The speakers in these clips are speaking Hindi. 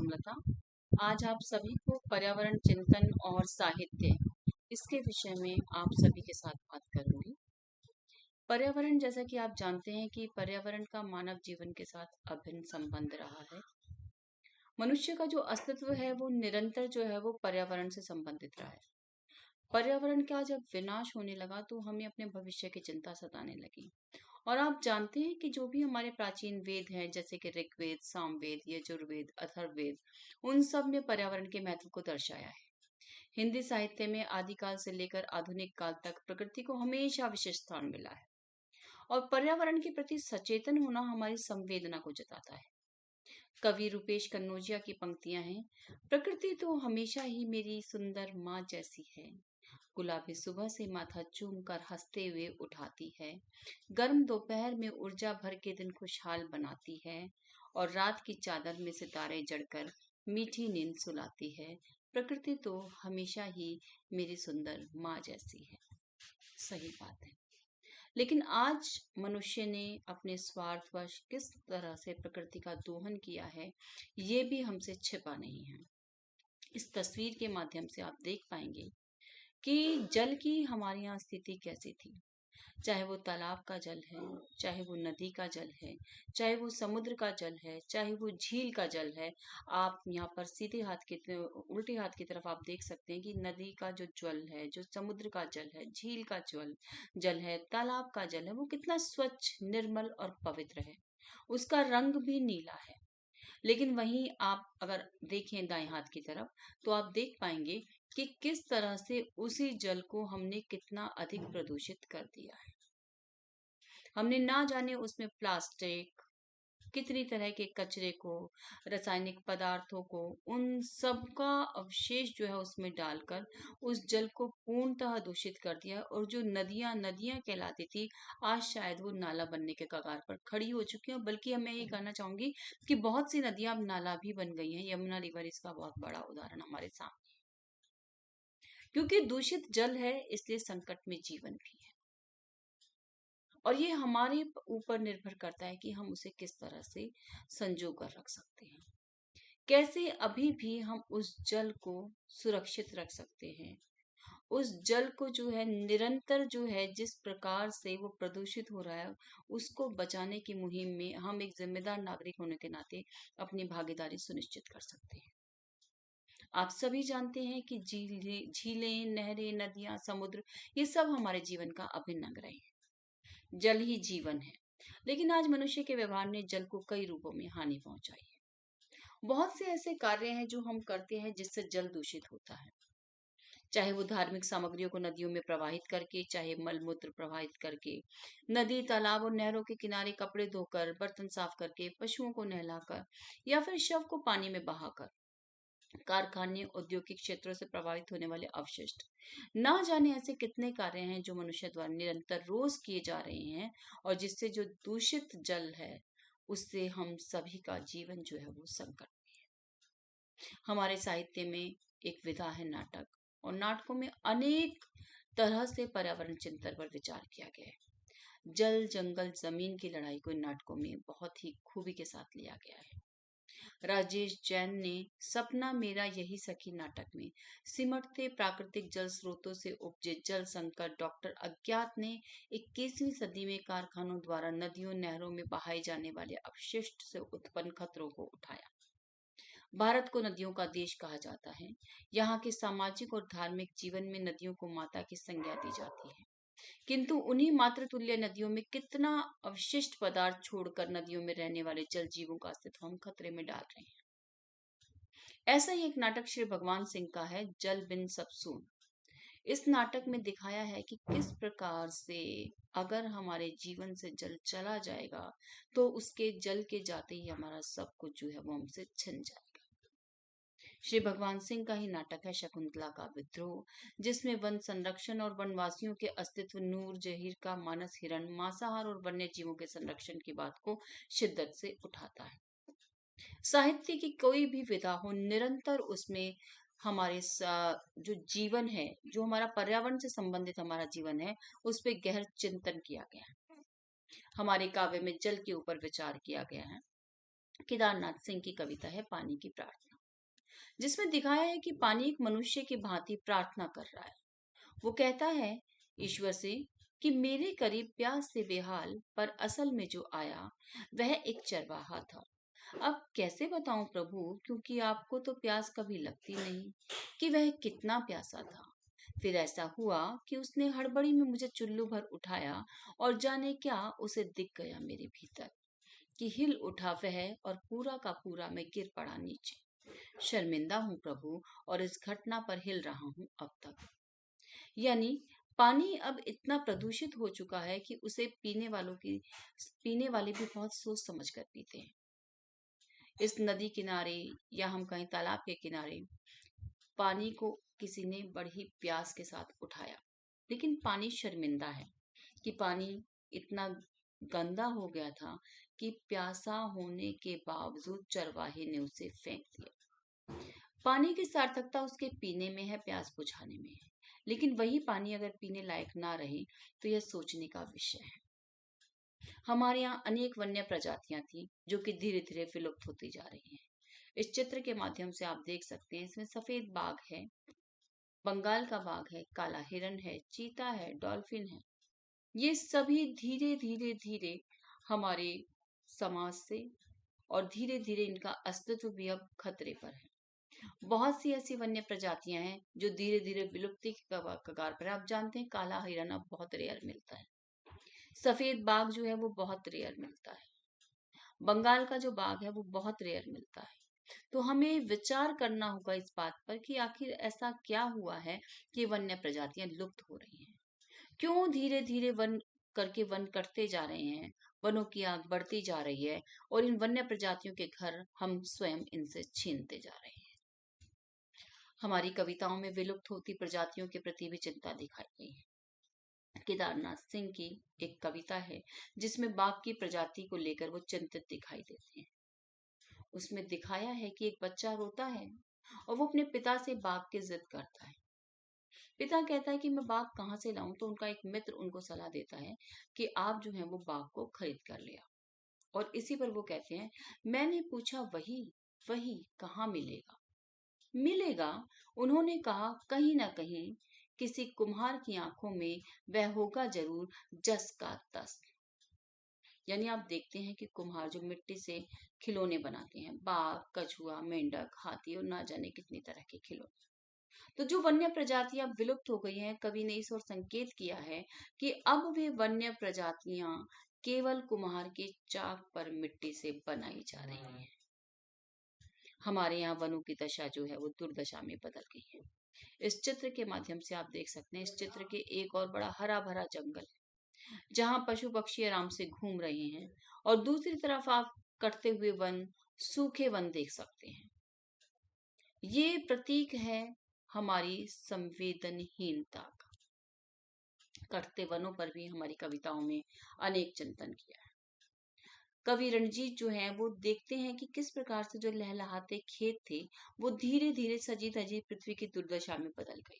सुमलता। आज आप सभी को पर्यावरण चिंतन और साहित्य इसके विषय में आप सभी के साथ बात करूंगी। पर्यावरण, जैसा कि आप जानते हैं कि पर्यावरण का मानव जीवन के साथ अभिन्न संबंध रहा है। मनुष्य का जो अस्तित्व है वो निरंतर जो है वो पर्यावरण से संबंधित रहा है। पर्यावरण का जब विनाश होने लगा तो हमें अपने भविष्य की चिंता सताने लगी। और आप जानते हैं कि जो भी हमारे प्राचीन वेद हैं, जैसे कि ऋग्वेद, सामवेद, यजुर्वेद, अथर्ववेद, उन सब ने पर्यावरण के महत्व को दर्शाया है। हिंदी साहित्य में आदिकाल से लेकर आधुनिक काल तक प्रकृति को हमेशा विशेष स्थान मिला है और पर्यावरण के प्रति सचेतन होना हमारी संवेदना को जताता है। कवि रूपेश कन्नौजिया की पंक्तियां हैं, प्रकृति तो हमेशा ही मेरी सुंदर माँ जैसी है, गुलाबी सुबह से माथा चूम कर हंसते हुए उठाती है, गर्म दोपहर में ऊर्जा भर के दिन खुशहाल बनाती है और रात की चादर में सितारे जड़कर मीठी नींद सुलाती है। प्रकृति तो हमेशा ही मेरी सुंदर माँ जैसी है। सही बात है। लेकिन आज मनुष्य ने अपने स्वार्थवश किस तरह से प्रकृति का दोहन किया है, ये भी हमसे छिपा नहीं है। इस तस्वीर के माध्यम से आप देख पाएंगे कि जल की हमारे यहाँ स्थिति कैसी थी। चाहे वो तालाब का जल है, चाहे वो नदी का जल है, चाहे वो समुद्र का जल है, चाहे वो झील का जल है। आप यहाँ पर सीधे हाथ की उल्टे हाथ की तरफ आप देख सकते हैं कि नदी का जो जल है, जो समुद्र का जल है, झील का जल है, तालाब का जल है, वो कितना स्वच्छ, निर्मल और पवित्र है। उसका रंग भी नीला है। लेकिन वहीं आप अगर देखें दाएं हाथ की तरफ तो आप देख पाएंगे कि किस तरह से उसी जल को हमने कितना अधिक प्रदूषित कर दिया है। हमने ना जाने उसमें प्लास्टिक, कितनी तरह के कचरे को, रासायनिक पदार्थों को, उन सब का अवशेष जो है उसमें डालकर उस जल को पूर्णतः दूषित कर दिया। और जो नदियां नदियां कहलाती थी, आज शायद वो नाला बनने के कगार पर खड़ी हो चुकी हैं। बल्कि मैं ये कहना चाहूंगी कि बहुत सी नदियां अब नाला भी बन गई हैं। यमुना रिवर इसका बहुत बड़ा उदाहरण हमारे सामने। क्योंकि दूषित जल है, इसलिए संकट में जीवन भी है। और ये हमारे ऊपर निर्भर करता है कि हम उसे किस तरह से संजो कर रख सकते हैं, कैसे अभी भी हम उस जल को सुरक्षित रख सकते हैं। उस जल को जो है निरंतर जो है जिस प्रकार से वो प्रदूषित हो रहा है, उसको बचाने की मुहिम में हम एक जिम्मेदार नागरिक होने के नाते अपनी भागीदारी सुनिश्चित कर सकते हैं। आप सभी जानते हैं कि झीलें, नहरें, नदियां, समुद्र, ये सब हमारे जीवन का अभिन्न अंग रहे हैं। जल ही जीवन है। लेकिन आज मनुष्य के व्यवहार ने जल को कई रूपों में हानि पहुंचाई है। बहुत से ऐसे कार्य हैं जो हम करते हैं जिससे जल दूषित होता है। चाहे वो धार्मिक सामग्रियों को नदियों में प्रवाहित करके, चाहे मलमूत्र प्रवाहित करके, नदी, तालाब और नहरों के किनारे कपड़े धोकर, बर्तन साफ करके, पशुओं को नहलाकर या फिर शव को पानी में बहाकर, कारखाने, औद्योगिक क्षेत्रों से प्रभावित होने वाले अवशिष्ट, ना जाने ऐसे कितने कार्य हैं जो मनुष्य द्वारा निरंतर रोज किए जा रहे हैं और जिससे जो दूषित जल है उससे हम सभी का जीवन जो है वो संकट में है। हमारे साहित्य में एक विधा है नाटक, और नाटकों में अनेक तरह से पर्यावरण चिंतन पर विचार किया गया है। जल, जंगल, जमीन की लड़ाई को इन नाटकों में बहुत ही खूबी के साथ लिया गया है। राजेश जैन ने सपना मेरा यही सखी नाटक में सिमटते प्राकृतिक जल स्रोतों से उपजे जल संकट, डॉक्टर अज्ञात ने 21वीं सदी में कारखानों द्वारा नदियों, नहरों में बहाए जाने वाले अपशिष्ट से उत्पन्न खतरों को उठाया। भारत को नदियों का देश कहा जाता है। यहाँ के सामाजिक और धार्मिक जीवन में नदियों को माता की संज्ञा दी जाती है। किंतु उन्हीं मातृतुल्य नदियों में कितना अवशिष्ट पदार्थ छोड़कर नदियों में रहने वाले जल जीवों का अस्तित्व हम खतरे में डाल रहे हैं। ऐसा ही एक नाटक श्री भगवान सिंह का है, जल बिन सब सून। इस नाटक में दिखाया है कि किस प्रकार से अगर हमारे जीवन से जल चला जाएगा तो उसके जल के जाते ही हमारा सब कुछ जो है वो हमसे छिन जाएगा। श्री भगवान सिंह का ही नाटक है शकुंतला का विद्रोह, जिसमें वन संरक्षण और वनवासियों के अस्तित्व, नूर जहीर का मानस हिरण, मांसाहार और वन्य जीवों के संरक्षण की बात को शिद्दत से उठाता है। साहित्य की कोई भी विधा हो, निरंतर उसमें हमारे जो जीवन है, जो हमारा पर्यावरण से संबंधित हमारा जीवन है, उस पर गहन चिंतन किया गया है। हमारे काव्य में जल के ऊपर विचार किया गया है। केदारनाथ सिंह की कविता है पानी की प्रार्थना। जिसमें दिखाया है कि पानी एक मनुष्य की भांति प्रार्थना कर रहा है। वो कहता है ईश्वर से कि मेरे करीब प्यास से बेहाल, पर असल में जो आया वह एक चरवाहा था। अब कैसे बताऊं प्रभु, क्योंकि आपको तो प्यास कभी लगती नहीं, कि वह कितना प्यासा था। फिर ऐसा हुआ कि उसने हड़बड़ी में मुझे चुल्लू भर उठाया, और जाने क्या उसे दिख गया मेरे भीतर, कि हिल उठा वह, और पूरा का पूरा मैं गिर पड़ा नीचे। शर्मिंदा हूँ प्रभु, और इस घटना पर हिल रहा हूँ अब तक। यानी पानी अब इतना प्रदूषित हो चुका है कि उसे पीने वाले भी बहुत सोच समझ कर पीते हैं। इस नदी किनारे या हम कहीं तालाब के किनारे पानी को किसी ने बड़ी प्यास के साथ उठाया, लेकिन पानी शर्मिंदा है कि पानी इतना गंदा हो गया था कि प्यासा होने के बावजूद चरवाहे ने उसे फेंक दिया। पानी की सार्थकता उसके पीने में है, प्यास बुझाने में है। लेकिन वही पानी अगर पीने लायक ना रहे तो यह सोचने का विषय है। हमारे यहाँ अनेक वन्य प्रजातियां थी जो कि धीरे धीरे विलुप्त होती जा रही हैं। इस चित्र के माध्यम से आप देख सकते हैं, इसमें सफेद बाघ है, बंगाल का बाघ है, काला हिरन है, चीता है, डॉल्फिन है। ये सभी धीरे धीरे धीरे हमारे समाज से, और धीरे धीरे इनका अस्तित्व भी अब खतरे पर है। बहुत सी ऐसी वन्य प्रजातियां हैं जो धीरे धीरे विलुप्ति के कगार पर है। आप जानते हैं काला हिरन अब बहुत रेयर मिलता है, सफेद बाघ जो है वो बहुत रेयर मिलता है, बंगाल का जो बाघ है वो बहुत रेयर मिलता है। तो हमें विचार करना होगा इस बात पर कि आखिर ऐसा क्या हुआ है कि वन्य प्रजातियां लुप्त हो रही हैं। क्यों धीरे धीरे वन कटते जा रहे हैं, वनों की आग बढ़ती जा रही है, और इन वन्य प्रजातियों के घर हम स्वयं इनसे छीनते जा रहे हैं। हमारी कविताओं में विलुप्त होती प्रजातियों के प्रति भी चिंता दिखाई गई है। केदारनाथ सिंह की एक कविता है जिसमें बाघ की प्रजाति को लेकर वो चिंतित दिखाई देते हैं। उसमें दिखाया है कि एक बच्चा रोता है और वो अपने पिता से बाघ की जिद करता है। पिता कहता है कि मैं बाघ कहाँ से लाऊं, तो उनका एक मित्र उनको सलाह देता है कि आप जो है वो बाघ को खरीद कर ले आओ। और इसी पर वो कहते हैं, मैंने पूछा वही वही कहाँ मिलेगा। मिलेगा, उन्होंने कहा, कहीं ना कहीं किसी कुम्हार की आंखों में वह होगा जरूर जस का तस। यानी आप देखते हैं कि कुम्हार जो मिट्टी से खिलौने बनाते हैं, बाघ, कछुआ, मेंढक, हाथी और ना जाने कितनी तरह के खिलौने। तो जो वन्य प्रजातियां विलुप्त हो गई हैं, कवि ने इस ओर संकेत किया है कि अब वे वन्य प्रजातियां केवल कुम्हार के चाक पर मिट्टी से बनाई जा रही हैं। हमारे यहाँ वनों की दशा जो है वो दुर्दशा में बदल गई है। इस चित्र के माध्यम से आप देख सकते हैं, इस चित्र के एक और बड़ा हरा भरा जंगल है जहाँ पशु पक्षी आराम से घूम रहे हैं, और दूसरी तरफ आप कटते हुए वन, सूखे वन देख सकते हैं। ये प्रतीक है हमारी संवेदनहीनता का। कटते वनों पर भी हमारी कविताओं में अनेक चिंतन किया है। कवि रणजीत जो हैं वो देखते हैं कि किस प्रकार से जो लहलहाते खेत थे वो धीरे धीरे सजी धजी पृथ्वी की दुर्दशा में बदल गए।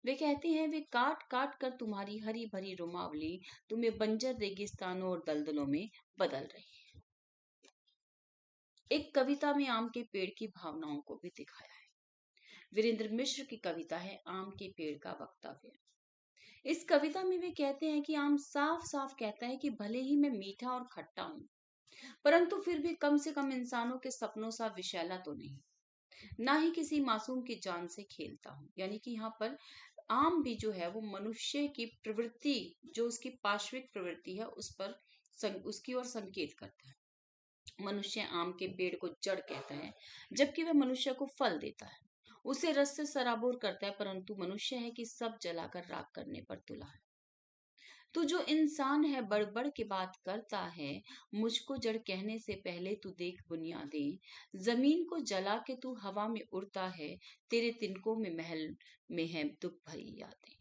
वे कहते हैं, वे काट काट कर तुम्हारी हरी भरी रुमावली तुम्हें बंजर रेगिस्तानों और दलदलों में बदल रही है। एक कविता में आम के पेड़ की भावनाओं को भी दिखाया है। वीरेंद्र मिश्र की कविता है आम के पेड़ का वक्तव्य। इस कविता में वे कहते हैं कि आम साफ साफ कहता है कि भले ही मैं मीठा और खट्टा हूं, परंतु फिर भी कम से कम इंसानों के सपनों सा विषैला तो नहीं, ना ही किसी मासूम की जान से खेलता हूं। यानी कि यहाँ पर आम भी जो है वो मनुष्य की प्रवृत्ति, जो उसकी पार्श्विक प्रवृत्ति है उस पर उसकी ओर संकेत करता है। मनुष्य आम के पेड़ को जड़ कहता है, जबकि वह मनुष्य को फल देता है, उसे रस से सराबोर करता है, परंतु मनुष्य है कि सब जलाकर राख करने पर तुला है। तू जो इंसान है बढ़ बढ़ के बात करता है, मुझको जड़ कहने से पहले तू देख बुनियादें, जमीन को जला के तू हवा में उड़ता है, तेरे तिनकों में महल में है दुख भरी यादें।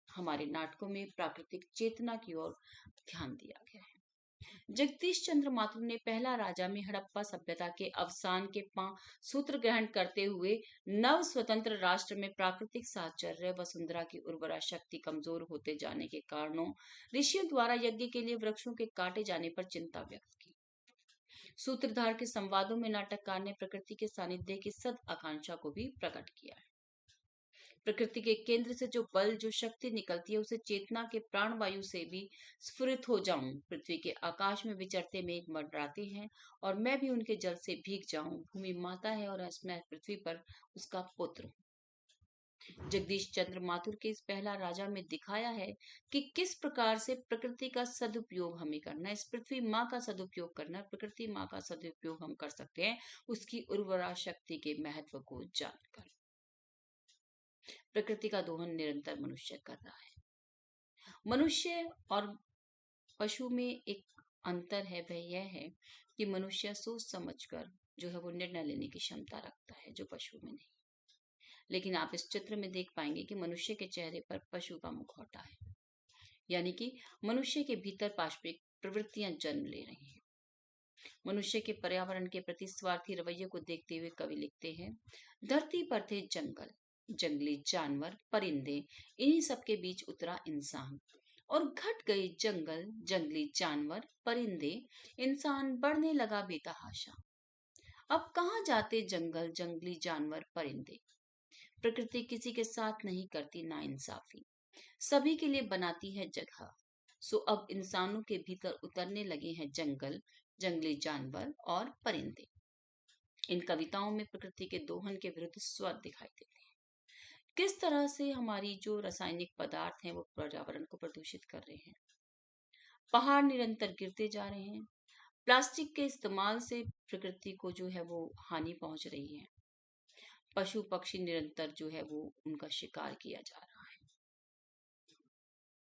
हमारे नाटकों में प्राकृतिक चेतना की ओर ध्यान दिया गया है। जगदीश चंद्र माथुर ने पहला राजा में हड़प्पा सभ्यता के अवसान के सूत्र ग्रहण करते हुए नव स्वतंत्र राष्ट्र में प्राकृतिक साहचर्य वसुंधरा की उर्वरा शक्ति कमजोर होते जाने के कारणों, ऋषियों द्वारा यज्ञ के लिए वृक्षों के काटे जाने पर चिंता व्यक्त की। सूत्रधार के संवादों में नाटककार ने प्रकृति के सानिध्य की सद आकांक्षा को भी प्रकट किया है। प्रकृति के केंद्र से जो बल, जो शक्ति निकलती है, उसे चेतना के प्राण वायु से भी स्फुरित हो जाऊं। पृथ्वी के आकाश में विचरते मेघ मंडराते हैं और मैं भी उनके जल से भीग जाऊं। भूमि माता है और मैं पृथ्वी पर उसका पुत्र हूं। जगदीश चंद्र माथुर के इस पहला राजा में दिखाया है कि किस प्रकार से प्रकृति का सदुपयोग हमें करना है, इस पृथ्वी माँ का सदुपयोग करना है, प्रकृति माँ का सदुपयोग हम कर सकते हैं उसकी उर्वरा शक्ति के महत्व को जानकर। प्रकृति का दोहन निरंतर मनुष्य कर रहा है। मनुष्य और पशु में एक अंतर है, वह यह है कि मनुष्य सोच समझकर जो है वो निर्णय लेने की क्षमता रखता है, जो पशु में नहीं। लेकिन आप इस चित्र में देख पाएंगे कि मनुष्य के चेहरे पर पशु का मुखौटा है, यानी कि मनुष्य के भीतर पाशविक प्रवृत्तियां जन्म ले रही हैं। मनुष्य के पर्यावरण के प्रति स्वार्थी रवैये को देखते हुए कवि लिखते हैं, धरती पर थे जंगल, जंगली जानवर, परिंदे, इन्हीं सब के बीच उतरा इंसान और घट गए जंगल, जंगली जानवर, परिंदे, इंसान बढ़ने लगा बेतहाशा। अब कहाँ जाते जंगल, जंगली जानवर, परिंदे। प्रकृति किसी के साथ नहीं करती नाइंसाफी, सभी के लिए बनाती है जगह। सो अब इंसानों के भीतर उतरने लगे हैं जंगल, जंगली जानवर और परिंदे। इन कविताओं में प्रकृति के दोहन के विरुद्ध स्वर दिखाई देते हैं। किस तरह से हमारी जो रासायनिक पदार्थ हैं वो पर्यावरण को प्रदूषित कर रहे हैं। पहाड़ निरंतर गिरते जा रहे हैं। प्लास्टिक के इस्तेमाल से प्रकृति को जो है वो हानि पहुंच रही है। पशु पक्षी निरंतर जो है वो उनका शिकार किया जा रहा है।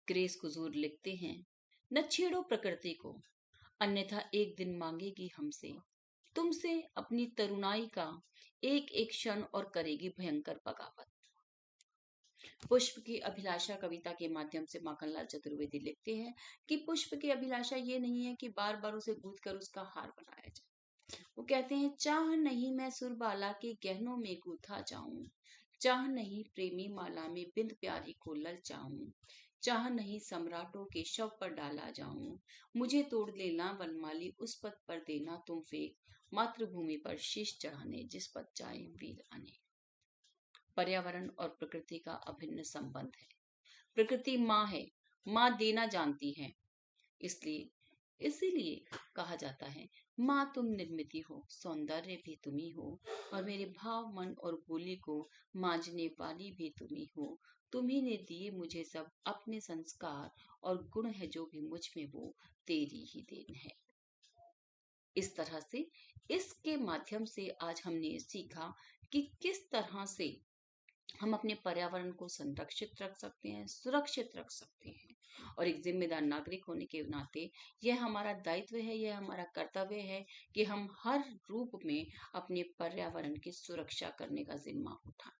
ग्रेस कुजूर लिखते हैं, न छेड़ो प्रकृति को, अन्यथा एक दिन मांगेगी हमसे, तुमसे अपनी तरुणाई का एक एक क्षण और करेगी भयंकर बगावत। पुष्प की अभिलाषा कविता के माध्यम से माखनलाल चतुर्वेदी लिखते हैं कि पुष्प की अभिलाषा ये नहीं है कि बार बार उसे गूंथ कर उसका हार बनाया जाए। वो कहते हैं, चाह नहीं मैं सुरबाला के गहनों में गूंथा जाऊं, चाह नहीं प्रेमी माला में बिंद प्यारी को ललचाऊं, चाह नहीं सम्राटों के शव पर डाला जाऊं, मुझे तोड़ लेना वनमाली उस पद पर देना तुम फेंक, मातृभूमि पर शीश चढ़ाने जिस पद जाए वीर आने। पर्यावरण और प्रकृति का अभिन्न संबंध है। प्रकृति माँ है, माँ देना जानती है, इसलिए इसीलिए कहा जाता है, माँ तुम निर्मिती हो, सौंदर्य भी तुम्ही हो, और मेरे भाव मन और बोली को मांझने वाली भी तुम्ही हो। तुम्ही ने दिए मुझे सब अपने संस्कार, और गुण है जो भी मुझ में वो तेरी ही देन है। इस तरह से इसके माध्यम से आज हमने सीखा कि किस तरह से हम अपने पर्यावरण को संरक्षित रख सकते हैं, सुरक्षित रख सकते हैं, और एक जिम्मेदार नागरिक होने के नाते यह हमारा दायित्व है, यह हमारा कर्तव्य है कि हम हर रूप में अपने पर्यावरण की सुरक्षा करने का जिम्मा उठाएं।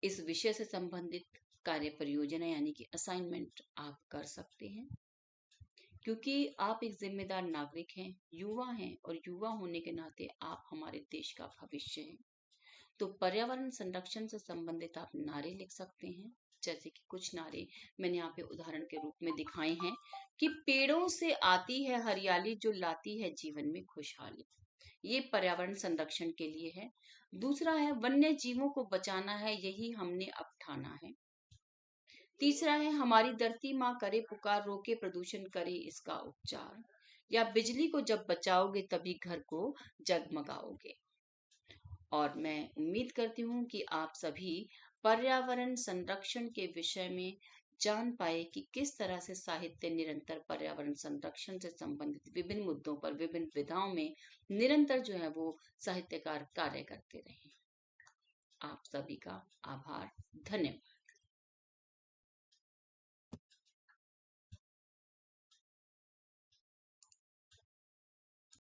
इस विषय से संबंधित कार्य परियोजना यानी कि असाइनमेंट आप कर सकते हैं, क्योंकि आप एक जिम्मेदार नागरिक हैं, युवा हैं, और युवा होने के नाते आप हमारे देश का भविष्य हैं। तो पर्यावरण संरक्षण से संबंधित आप नारे लिख सकते हैं, जैसे कि कुछ नारे मैंने यहाँ पे उदाहरण के रूप में दिखाए हैं कि पेड़ों से आती है हरियाली जो लाती है जीवन में खुशहाली, ये पर्यावरण संरक्षण के लिए है। दूसरा है, वन्य जीवों को बचाना है, यही हमने अब ठाना है। तीसरा है, हमारी धरती माँ करे पुकार, रोके प्रदूषण करे इसका उपचार, या बिजली को जब बचाओगे तभी घर को जगमगाओगे। और मैं उम्मीद करती हूँ कि आप सभी पर्यावरण संरक्षण के विषय में जान पाए कि किस तरह से साहित्य निरंतर पर्यावरण संरक्षण से संबंधित विभिन्न मुद्दों पर विभिन्न विधाओं में निरंतर जो है वो साहित्यकार कार्य करते रहे। आप सभी का आभार, धन्यवाद।